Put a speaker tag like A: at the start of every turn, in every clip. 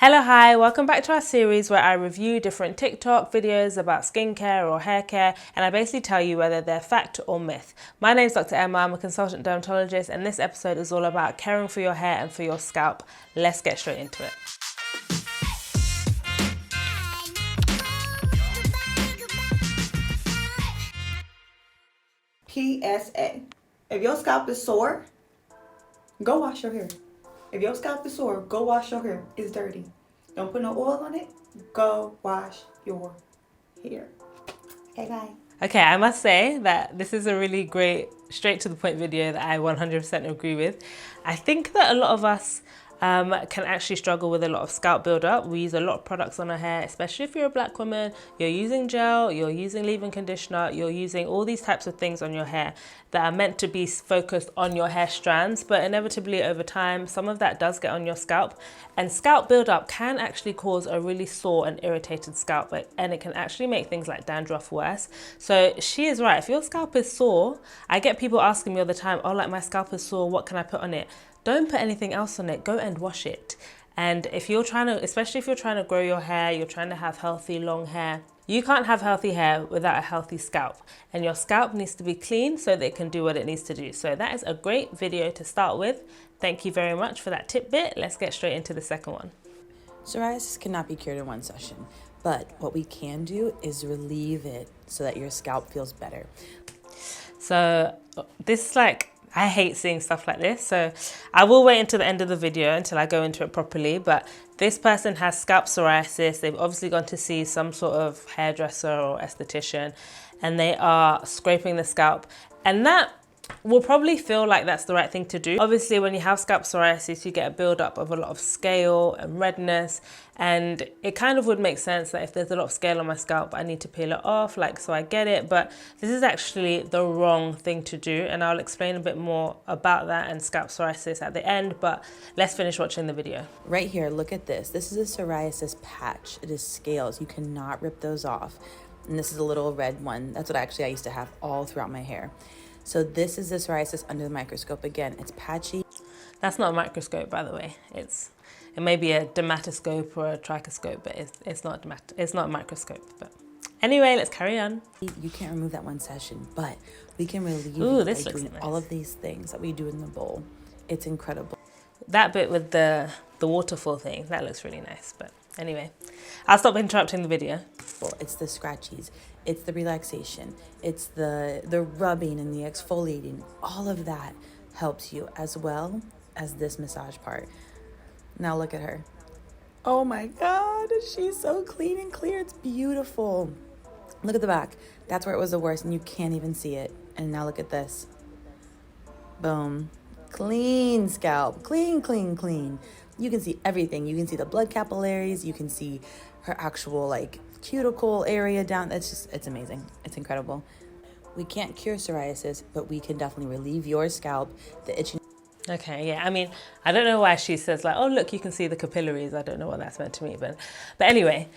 A: Hello, hi, welcome back to our series where I review different TikTok videos about skincare or hair care, and I basically tell you whether they're fact or myth. My name is Dr. Emma, I'm a consultant dermatologist, and this episode is all about caring for your hair and for your scalp. Let's get straight into it.
B: PSA. If your scalp is sore, go wash your hair. If your scalp is sore, go wash your hair. It's dirty. Don't put no oil on it. Go wash your hair. Okay, bye.
A: Okay, I must say that this is a really great, straight to the point video that I 100% agree with. I think that a lot of us can actually struggle with a lot of scalp buildup. We use a lot of products on our hair, especially if you're a black woman. You're using gel, you're using leave-in conditioner, you're using all these types of things on your hair that are meant to be focused on your hair strands, but inevitably over time, some of that does get on your scalp. And scalp buildup can actually cause a really sore and irritated scalp, and it can actually make things like dandruff worse. So she is right. If your scalp is sore, I get people asking me all the time, oh, like my scalp is sore, what can I put on it? Don't put anything else on it, go and wash it. And if you're trying to, especially if you're trying to grow your hair, you're trying to have healthy long hair, you can't have healthy hair without a healthy scalp. And your scalp needs to be clean so that it can do what it needs to do. So that is a great video to start with. Thank you very much for that tidbit. Let's get straight into the second one.
C: Psoriasis cannot be cured in one session, but what we can do is relieve it so that your scalp feels better.
A: So this is like, I hate seeing stuff like this, so I will wait until the end of the video until I go into it properly, but this person has scalp psoriasis. They've obviously gone to see some sort of hairdresser or esthetician, and they are scraping the scalp, and that will probably feel like that's the right thing to do. Obviously, when you have scalp psoriasis, you get a buildup of a lot of scale and redness, and it kind of would make sense that if there's a lot of scale on my scalp, I need to peel it off, so I get it, but this is actually the wrong thing to do, and I'll explain a bit more about that and scalp psoriasis at the end, but let's finish watching the video.
C: Right here, look at this. This is a psoriasis patch. It is scales. You cannot rip those off. And this is a little red one. That's what I used to have all throughout my hair. So this is the psoriasis under the microscope. Again, it's patchy.
A: That's not a microscope, by the way. It may be a dermatoscope or a trichoscope, but it's not a microscope. But anyway, let's carry on.
C: You can't remove that one session, but we can relieve
A: Ooh,
C: it
A: this
C: by
A: looks
C: doing
A: nice.
C: all of these things that we do in the bowl. It's incredible.
A: That bit with the waterfall thing, that looks really nice. But anyway, I'll stop interrupting the video.
C: It's the scratchies, it's the relaxation, it's the rubbing and the exfoliating. All of that helps you, as well as this massage part. Now look at her. Oh my God, she's so clean and clear. It's beautiful. Look at the back. That's where it was the worst, and you can't even see it. And now look at this. Boom. Clean scalp. Clean, clean, clean. You can see everything. You can see the blood capillaries. You can see her actual cuticle area down. It's amazing. It's incredible. We can't cure psoriasis, but we can definitely relieve your scalp, the itching.
A: Okay, yeah, I mean, I don't know why she says oh, look, you can see the capillaries. I don't know what that's meant to mean, but anyway,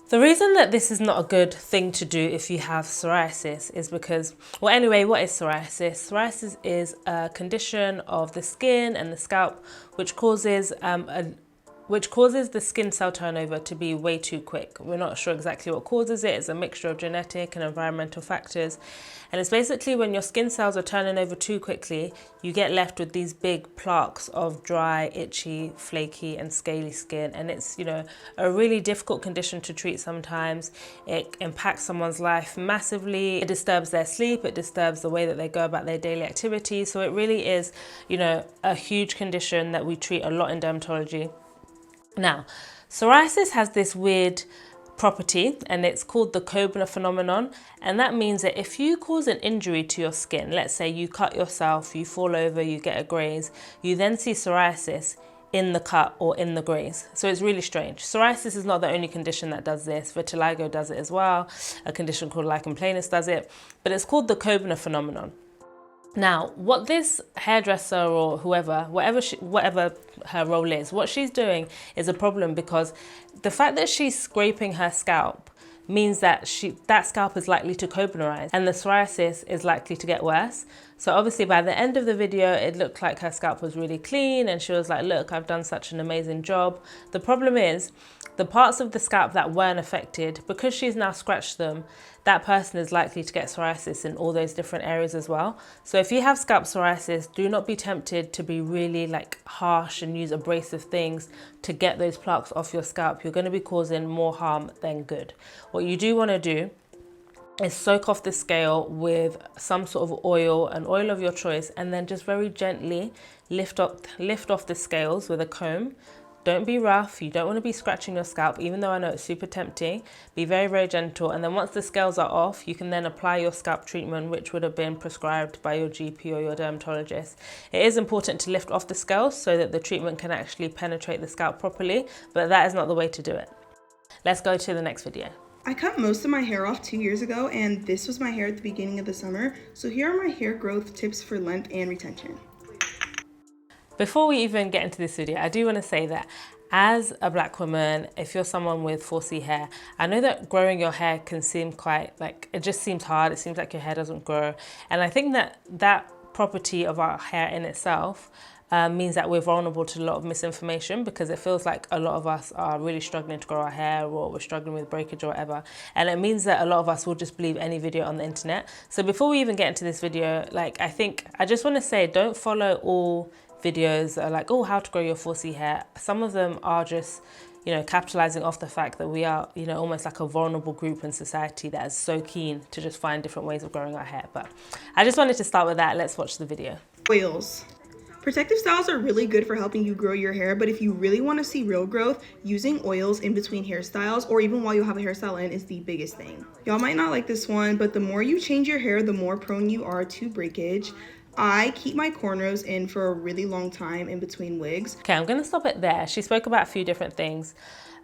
A: the reason that this is not a good thing to do if you have psoriasis is because, well, anyway, what is psoriasis? Psoriasis is a condition of the skin and the scalp which causes the skin cell turnover to be way too quick. We're not sure exactly what causes it. It's a mixture of genetic and environmental factors. And it's basically when your skin cells are turning over too quickly, you get left with these big plaques of dry, itchy, flaky and scaly skin. And it's, a really difficult condition to treat sometimes. It impacts someone's life massively. It disturbs their sleep. It disturbs the way that they go about their daily activities. So it really is, a huge condition that we treat a lot in dermatology. Now, psoriasis has this weird property, and it's called the Koebner phenomenon, and that means that if you cause an injury to your skin, let's say you cut yourself, you fall over, you get a graze, you then see psoriasis in the cut or in the graze. So it's really strange. Psoriasis is not the only condition that does this. Vitiligo does it as well. A condition called lichen planus does it, but it's called the Koebner phenomenon. Now, what this hairdresser or whatever her role is, what she's doing is a problem, because the fact that she's scraping her scalp means that that scalp is likely to Koebnerize and the psoriasis is likely to get worse. So obviously by the end of the video, it looked like her scalp was really clean and she was like, look, I've done such an amazing job. The problem is the parts of the scalp that weren't affected, because she's now scratched them, that person is likely to get psoriasis in all those different areas as well. So if you have scalp psoriasis, do not be tempted to be really like harsh and use abrasive things to get those plaques off your scalp. You're going to be causing more harm than good. What you do want to do is soak off the scale with some sort of oil, an oil of your choice, and then just very gently lift off the scales with a comb. Don't be rough. You don't want to be scratching your scalp, even though I know it's super tempting. Be very, very gentle. And then once the scales are off, you can then apply your scalp treatment, which would have been prescribed by your GP or your dermatologist. It is important to lift off the scales so that the treatment can actually penetrate the scalp properly, but that is not the way to do it. Let's go to the next video.
D: I cut most of my hair off 2 years ago, and this was my hair at the beginning of the summer. So here are my hair growth tips for length and retention.
A: Before we even get into this video, I do want to say that as a black woman, if you're someone with 4C hair, I know that growing your hair can seem quite like, it just seems hard. It seems like your hair doesn't grow. And I think that that property of our hair in itself means that we're vulnerable to a lot of misinformation, because it feels like a lot of us are really struggling to grow our hair, or we're struggling with breakage or whatever. And it means that a lot of us will just believe any video on the internet. So before we even get into this video, like, I just want to say, don't follow all videos that are like, oh, how to grow your 4C hair. Some of them are just, you know, capitalizing off the fact that we are, you know, almost like a vulnerable group in society that is so keen to just find different ways of growing our hair. But I just wanted to start with that. Let's watch the video.
D: Oils. Protective styles are really good for helping you grow your hair, but if you really want to see real growth, using oils in between hairstyles or even while you have a hairstyle in is the biggest thing. Y'all might not like this one, but the more you change your hair, the more prone you are to breakage. I keep my cornrows in for a really long time in between wigs.
A: Okay, I'm going to stop it there. She spoke about a few different things.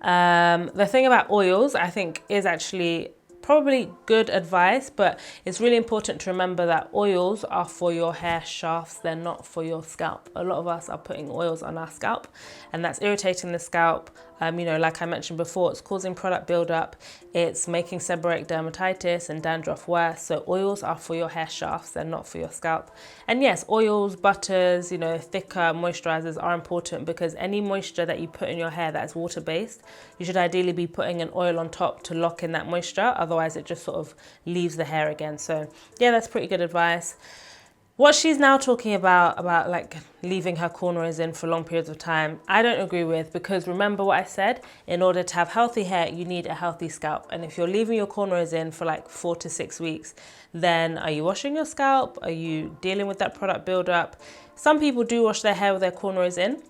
A: The thing about oils, I think, is actually probably good advice, but it's really important to remember that oils are for your hair shafts, they're not for your scalp. A lot of us are putting oils on our scalp, and that's irritating the scalp. You know, like I mentioned before, it's causing product buildup, it's making seborrheic dermatitis and dandruff worse. So oils are for your hair shafts, they're not for your scalp. And yes, oils, butters, you know, thicker moisturizers are important, because any moisture that you put in your hair that is water-based, you should ideally be putting an oil on top to lock in that moisture. Otherwise, it just sort of leaves the hair again. So yeah, that's pretty good advice. What she's now talking about like leaving her cornrows in for long periods of time, I don't agree with, because remember what I said, in order to have healthy hair, you need a healthy scalp. And if you're leaving your cornrows in for like 4 to 6 weeks, then are you washing your scalp? Are you dealing with that product buildup? Some people do wash their hair with their cornrows in.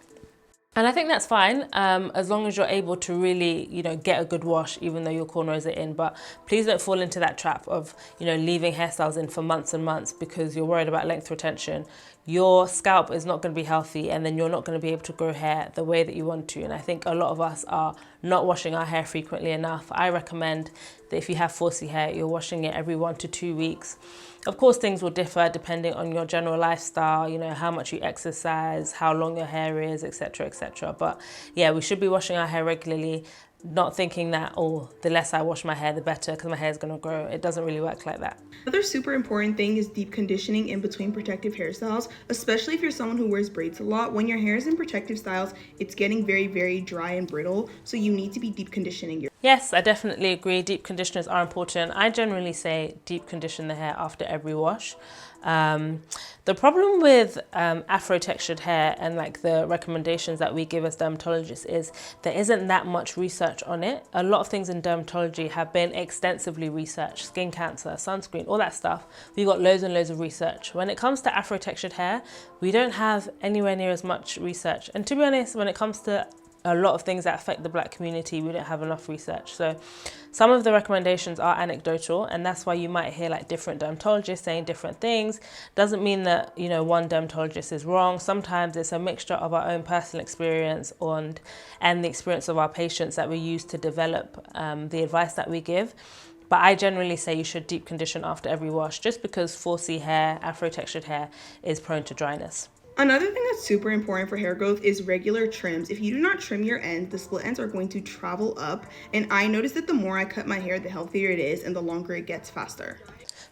A: And I think that's fine, as long as you're able to really, you know, get a good wash, even though your cornrows are in. But please don't fall into that trap of, you know, leaving hairstyles in for months and months because you're worried about length retention. Your scalp is not going to be healthy, and then you're not going to be able to grow hair the way that you want to. And I think a lot of us are not washing our hair frequently enough. I recommend that if you have 4C hair, you're washing it every 1 to 2 weeks. Of course, things will differ depending on your general lifestyle, you know, how much you exercise, how long your hair is, etc., etc. But yeah, we should be washing our hair regularly, not thinking that, oh, the less I wash my hair, the better, because my hair is going to grow. It doesn't really work like that.
D: Another super important thing is deep conditioning in between protective hairstyles, especially if you're someone who wears braids a lot. When your hair is in protective styles, it's getting very, very dry and brittle, so you need to be deep conditioning your.
A: Yes, I definitely agree. Deep conditioners are important. I generally say deep condition the hair after every wash. The problem with Afro-textured hair and like the recommendations that we give as dermatologists is there isn't that much research on it. A lot of things in dermatology have been extensively researched. Skin cancer, sunscreen, all that stuff. We've got loads and loads of research. When it comes to Afro-textured hair, we don't have anywhere near as much research. And to be honest, when it comes to a lot of things that affect the black community, we don't have enough research. So some of the recommendations are anecdotal, and that's why you might hear like different dermatologists saying different things. Doesn't mean that, you know, one dermatologist is wrong. Sometimes it's a mixture of our own personal experience and the experience of our patients that we use to develop the advice that we give. But I generally say you should deep condition after every wash, just because 4C hair, Afro-textured hair, is prone to dryness.
D: Another thing that's super important for hair growth is regular trims. If you do not trim your ends, the split ends are going to travel up. And I noticed that the more I cut my hair, the healthier it is and the longer it gets faster.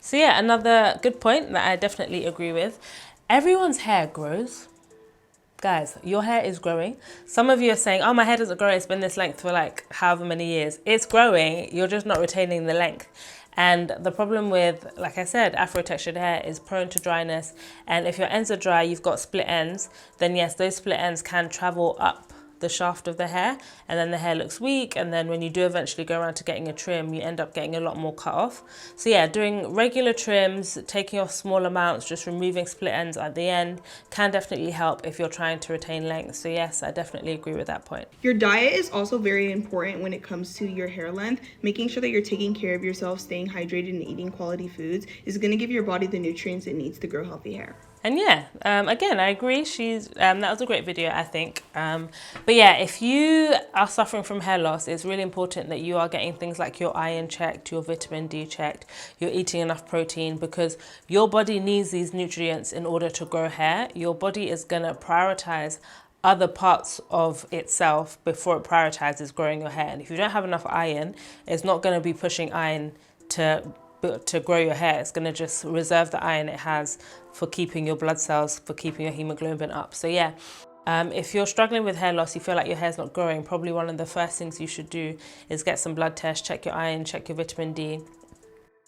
A: So yeah, another good point that I definitely agree with. Everyone's hair grows. Guys, your hair is growing. Some of you are saying, oh, my hair doesn't grow. It's been this length for like however many years. It's growing. You're just not retaining the length. And the problem with, like I said, Afro-textured hair is prone to dryness. And if your ends are dry, you've got split ends, then yes, those split ends can travel up the shaft of the hair, and then the hair looks weak, and then when you do eventually go around to getting a trim, you end up getting a lot more cut off. So yeah, doing regular trims, taking off small amounts, just removing split ends at the end can definitely help if you're trying to retain length. So yes, I definitely agree with that point.
D: Your diet is also very important when it comes to your hair length. Making sure that you're taking care of yourself, staying hydrated, and eating quality foods is going to give your body the nutrients it needs to grow healthy hair.
A: And yeah, again, I agree. That was a great video, I think. But yeah, if you are suffering from hair loss, it's really important that you are getting things like your iron checked, your vitamin D checked, you're eating enough protein, because your body needs these nutrients in order to grow hair. Your body is going to prioritize other parts of itself before it prioritizes growing your hair. And if you don't have enough iron, it's not going to be pushing iron to grow your hair. It's going to just reserve the iron it has for keeping your blood cells, for keeping your hemoglobin up. So yeah, if you're struggling with hair loss, you feel like your hair's not growing, probably one of the first things you should do is get some blood tests, check your iron, check your vitamin D,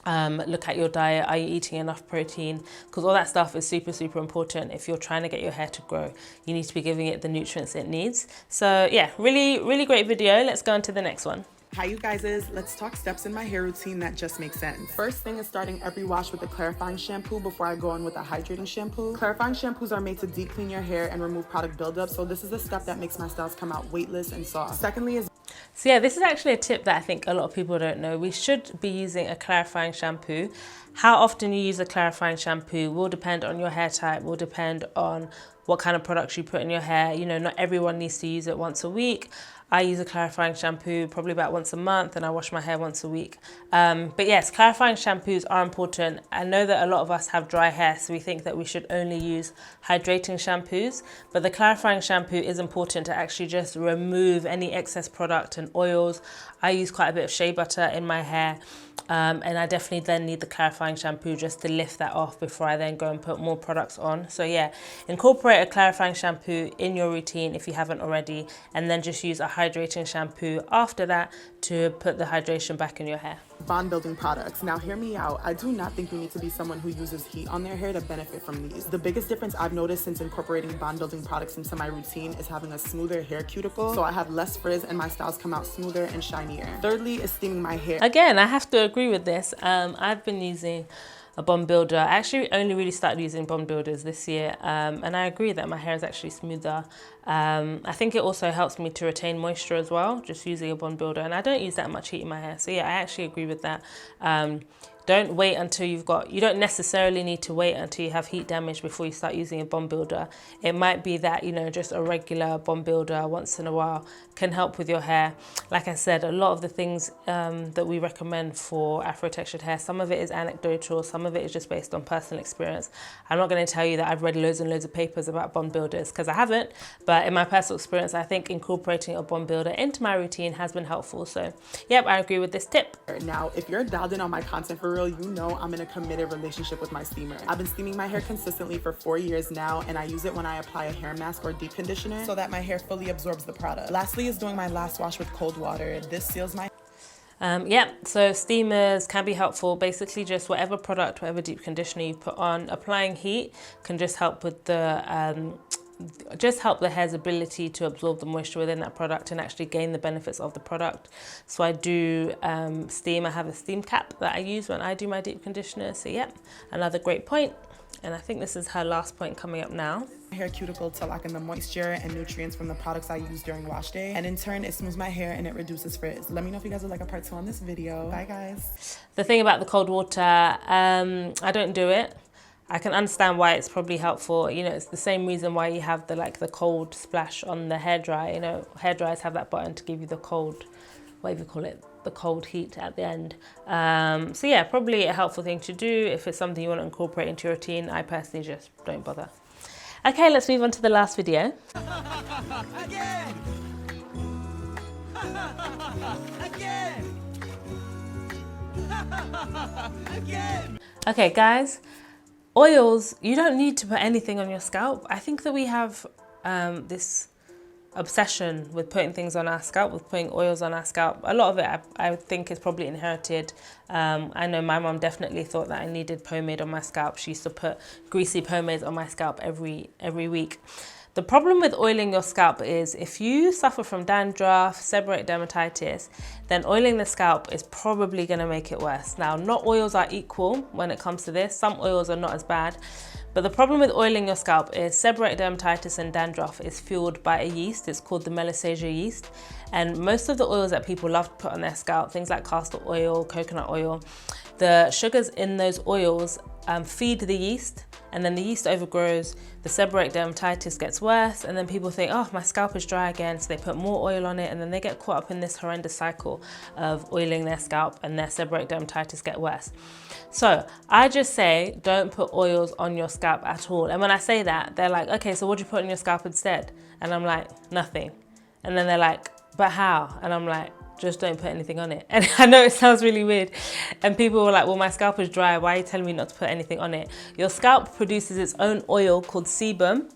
A: look at your diet. Are you eating enough protein? Because all that stuff is super, super important. If you're trying to get your hair to grow, you need to be giving it the nutrients it needs. So yeah, really, really great video. Let's go on to the next one.
E: Hi you guys, let's talk steps in my hair routine that just make sense. First thing is starting every wash with a clarifying shampoo before I go on with a hydrating shampoo. Clarifying shampoos are made to deep clean your hair and remove product buildup, so this is a step that makes my styles come out weightless and soft. Secondly is
A: So yeah, this is actually a tip that I think a lot of people don't know. We should be using a clarifying shampoo. How often you use a clarifying shampoo will depend on your hair type, will depend on what kind of products you put in your hair. You know, not everyone needs to use it once a week. I use a clarifying shampoo probably about once a month, and I wash my hair once a week. But yes, clarifying shampoos are important. I know that a lot of us have dry hair, so we think that we should only use hydrating shampoos, but the clarifying shampoo is important to actually just remove any excess product and oils. I use quite a bit of shea butter in my hair, and I definitely then need the clarifying shampoo just to lift that off before I then go and put more products on. So yeah, incorporate a clarifying shampoo in your routine if you haven't already, and then just use a hydrating shampoo after that to put the hydration back in your hair.
E: bond building products. Now hear me out. I do not think you need to be someone who uses heat on their hair to benefit from these. The biggest difference I've noticed since incorporating bond building products into my routine is having a smoother hair cuticle, so I have less frizz and my styles come out smoother and shinier. Thirdly is steaming my hair.
A: Again, I have to agree with this. I've been using a bond builder. I actually only really started using bond builders this year, and I agree that my hair is actually smoother. I think it also helps me to retain moisture as well, just using a bond builder, and I don't use that much heat in my hair. So yeah, I actually agree with that. Don't wait until you don't necessarily need to wait until you have heat damage before you start using a bond builder. It might be that, you know, just a regular bond builder once in a while can help with your hair. Like I said, a lot of the things that we recommend for Afro-textured hair, some of it is anecdotal, some of it is just based on personal experience. I'm not going to tell you that I've read loads and loads of papers about bond builders, because I haven't, but in my personal experience, I think incorporating a bond builder into my routine has been helpful. So yep, I agree with this tip.
E: Now, if you're dialed in on my content for real, you know I'm in a committed relationship with my steamer. I've been steaming my hair consistently for 4 years now, and I use it when I apply a hair mask or deep conditioner so that my hair fully absorbs the product. Lastly is doing my last wash with cold water. This seals my
A: so steamers can be helpful. Basically just whatever product, whatever deep conditioner you put on, applying heat can just help with the hair's ability to absorb the moisture within that product and actually gain the benefits of the product. So I do steam. I have a steam cap that I use when I do my deep conditioner. So yeah, another great point. And I think this is her last point coming up now.
E: hair cuticle to lock in the moisture and nutrients from the products I use during wash day, and in turn it smooths my hair and it reduces frizz. Let me know if you guys would like a part 2 on this video. Bye guys.
A: The thing about the cold water, I don't do it. I can understand why it's probably helpful. You know, it's the same reason why you have the cold splash on the hairdryer. You know, hairdryers have that button to give you the cold, whatever you call it, the cold heat at the end. So yeah, probably a helpful thing to do if it's something you want to incorporate into your routine. I personally just don't bother. Okay, let's move on to the last video.
F: Again! Again!
A: Okay guys, oils, you don't need to put anything on your scalp. I think that we have this obsession with putting things on our scalp, with putting oils on our scalp. A lot of it I think is probably inherited. I know my mom definitely thought that I needed pomade on my scalp. She used to put greasy pomades on my scalp every week. The problem with oiling your scalp is if you suffer from dandruff, seborrheic dermatitis, then oiling the scalp is probably going to make it worse. Now, not oils are equal when it comes to this. Some oils are not as bad. But the problem with oiling your scalp is seborrheic dermatitis and dandruff is fueled by a yeast. It's called the Melissagia yeast. And most of the oils that people love to put on their scalp, things like castor oil, coconut oil, the sugars in those oils feed the yeast, and then the yeast overgrows, the seborrheic dermatitis gets worse, and then people think, oh, my scalp is dry again, so they put more oil on it, and then they get caught up in this horrendous cycle of oiling their scalp, and their seborrheic dermatitis get worse. So I just say, don't put oils on your scalp at all. And when I say that, they're like, okay, so what do you put on your scalp instead? And I'm like, nothing. And then they're like, but how? And I'm like, just don't put anything on it. And I know it sounds really weird. And people were like, well, my scalp is dry. Why are you telling me not to put anything on it? Your scalp produces its own oil called sebum.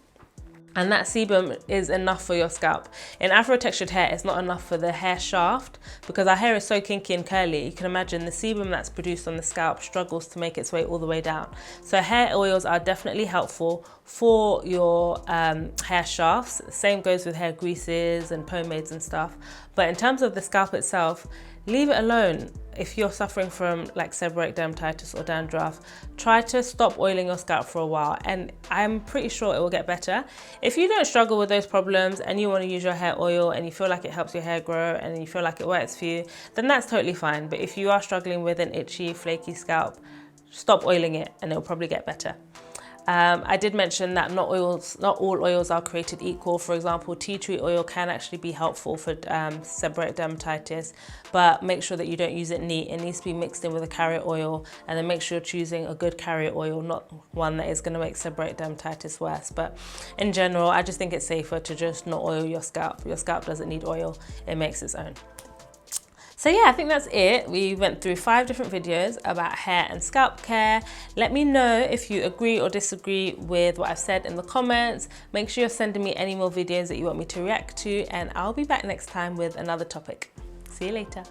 A: And that sebum is enough for your scalp. In Afro-textured hair, it's not enough for the hair shaft because our hair is so kinky and curly. You can imagine the sebum that's produced on the scalp struggles to make its way all the way down. So hair oils are definitely helpful for your hair shafts. Same goes with hair greases and pomades and stuff. But in terms of the scalp itself, leave it alone. If you're suffering from like seborrheic dermatitis or dandruff, try to stop oiling your scalp for a while, and I'm pretty sure it will get better. If you don't struggle with those problems and you want to use your hair oil and you feel like it helps your hair grow and you feel like it works for you, then that's totally fine. But if you are struggling with an itchy, flaky scalp, stop oiling it and it'll probably get better. I did mention that not all oils are created equal. For example, tea tree oil can actually be helpful for seborrheic dermatitis, but make sure that you don't use it neat. It needs to be mixed in with a carrier oil, and then make sure you're choosing a good carrier oil, not one that is going to make seborrheic dermatitis worse. But in general, I just think it's safer to just not oil your scalp. Your scalp doesn't need oil, it makes its own. So yeah, I think that's it. We went through 5 different videos about hair and scalp care. Let me know if you agree or disagree with what I've said in the comments. Make sure you're sending me any more videos that you want me to react to, and I'll be back next time with another topic. See you later.